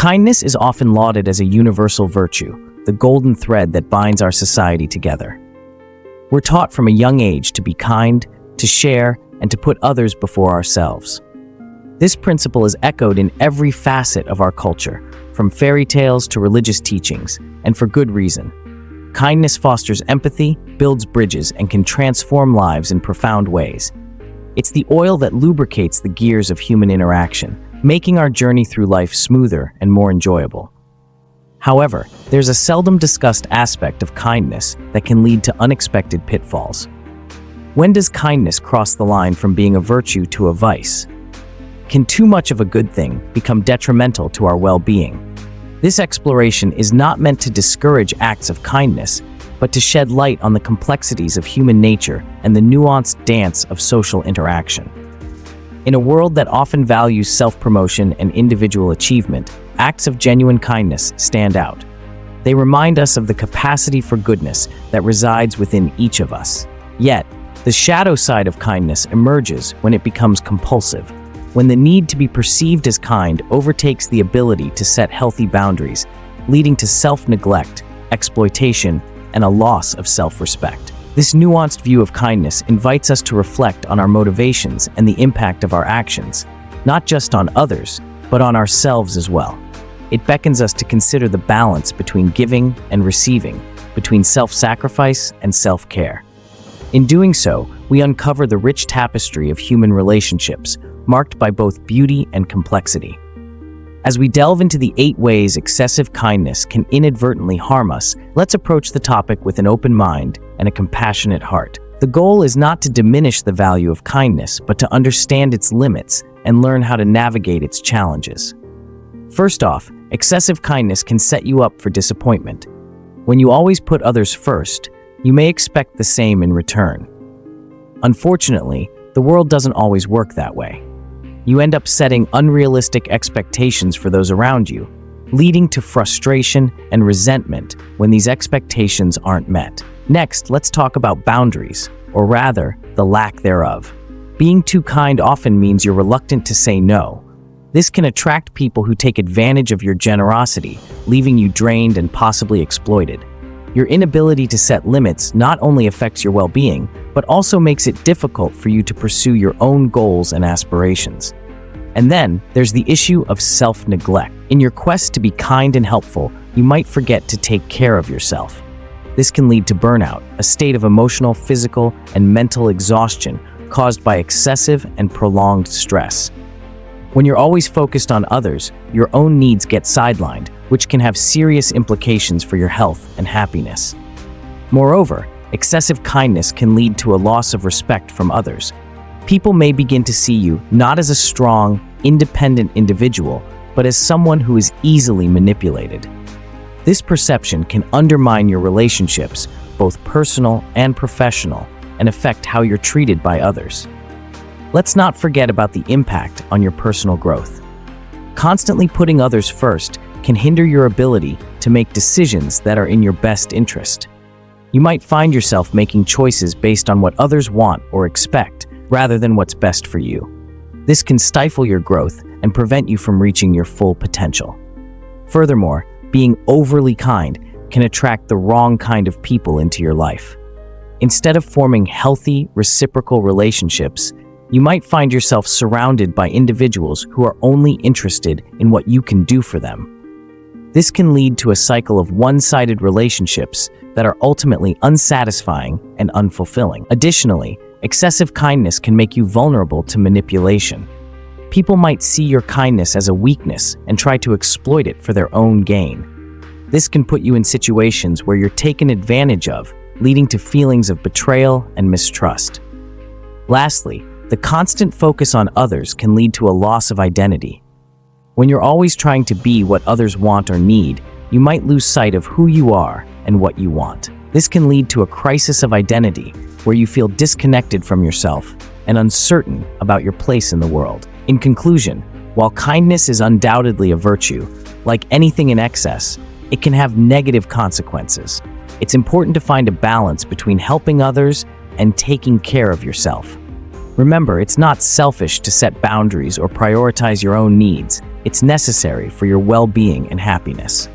Kindness is often lauded as a universal virtue, the golden thread that binds our society together. We're taught from a young age to be kind, to share, and to put others before ourselves. This principle is echoed in every facet of our culture, from fairy tales to religious teachings, and for good reason. Kindness fosters empathy, builds bridges, and can transform lives in profound ways. It's the oil that lubricates the gears of human interaction, making our journey through life smoother and more enjoyable. However, there's a seldom discussed aspect of kindness that can lead to unexpected pitfalls. When does kindness cross the line from being a virtue to a vice? Can too much of a good thing become detrimental to our well-being? This exploration is not meant to discourage acts of kindness, but to shed light on the complexities of human nature and the nuanced dance of social interaction. In a world that often values self-promotion and individual achievement, acts of genuine kindness stand out. They remind us of the capacity for goodness that resides within each of us. Yet, the shadow side of kindness emerges when it becomes compulsive, when the need to be perceived as kind overtakes the ability to set healthy boundaries, leading to self-neglect, exploitation, and a loss of self-respect. This nuanced view of kindness invites us to reflect on our motivations and the impact of our actions, not just on others, but on ourselves as well. It beckons us to consider the balance between giving and receiving, between self-sacrifice and self-care. In doing so, we uncover the rich tapestry of human relationships, marked by both beauty and complexity. As we delve into the 8 ways excessive kindness can inadvertently harm us, let's approach the topic with an open mind and a compassionate heart. The goal is not to diminish the value of kindness, but to understand its limits and learn how to navigate its challenges. First off, excessive kindness can set you up for disappointment. When you always put others first, you may expect the same in return. Unfortunately, the world doesn't always work that way. You end up setting unrealistic expectations for those around you, leading to frustration and resentment when these expectations aren't met. Next, let's talk about boundaries, or rather, the lack thereof. Being too kind often means you're reluctant to say no. This can attract people who take advantage of your generosity, leaving you drained and possibly exploited. Your inability to set limits not only affects your well-being, but also makes it difficult for you to pursue your own goals and aspirations. And then, there's the issue of self-neglect. In your quest to be kind and helpful, you might forget to take care of yourself. This can lead to burnout, a state of emotional, physical, and mental exhaustion caused by excessive and prolonged stress. When you're always focused on others, your own needs get sidelined, which can have serious implications for your health and happiness. Moreover, excessive kindness can lead to a loss of respect from others. People may begin to see you not as a strong, independent individual, but as someone who is easily manipulated. This perception can undermine your relationships, both personal and professional, and affect how you're treated by others. Let's not forget about the impact on your personal growth. Constantly putting others first can hinder your ability to make decisions that are in your best interest. You might find yourself making choices based on what others want or expect, rather than what's best for you. This can stifle your growth and prevent you from reaching your full potential. Furthermore, being overly kind can attract the wrong kind of people into your life. Instead of forming healthy, reciprocal relationships, you might find yourself surrounded by individuals who are only interested in what you can do for them. This can lead to a cycle of one-sided relationships that are ultimately unsatisfying and unfulfilling. Additionally, excessive kindness can make you vulnerable to manipulation. People might see your kindness as a weakness and try to exploit it for their own gain. This can put you in situations where you're taken advantage of, leading to feelings of betrayal and mistrust. Lastly, the constant focus on others can lead to a loss of identity. When you're always trying to be what others want or need, you might lose sight of who you are and what you want. This can lead to a crisis of identity, where you feel disconnected from yourself and uncertain about your place in the world. In conclusion, while kindness is undoubtedly a virtue, like anything in excess, it can have negative consequences. It's important to find a balance between helping others and taking care of yourself. Remember, it's not selfish to set boundaries or prioritize your own needs. It's necessary for your well-being and happiness.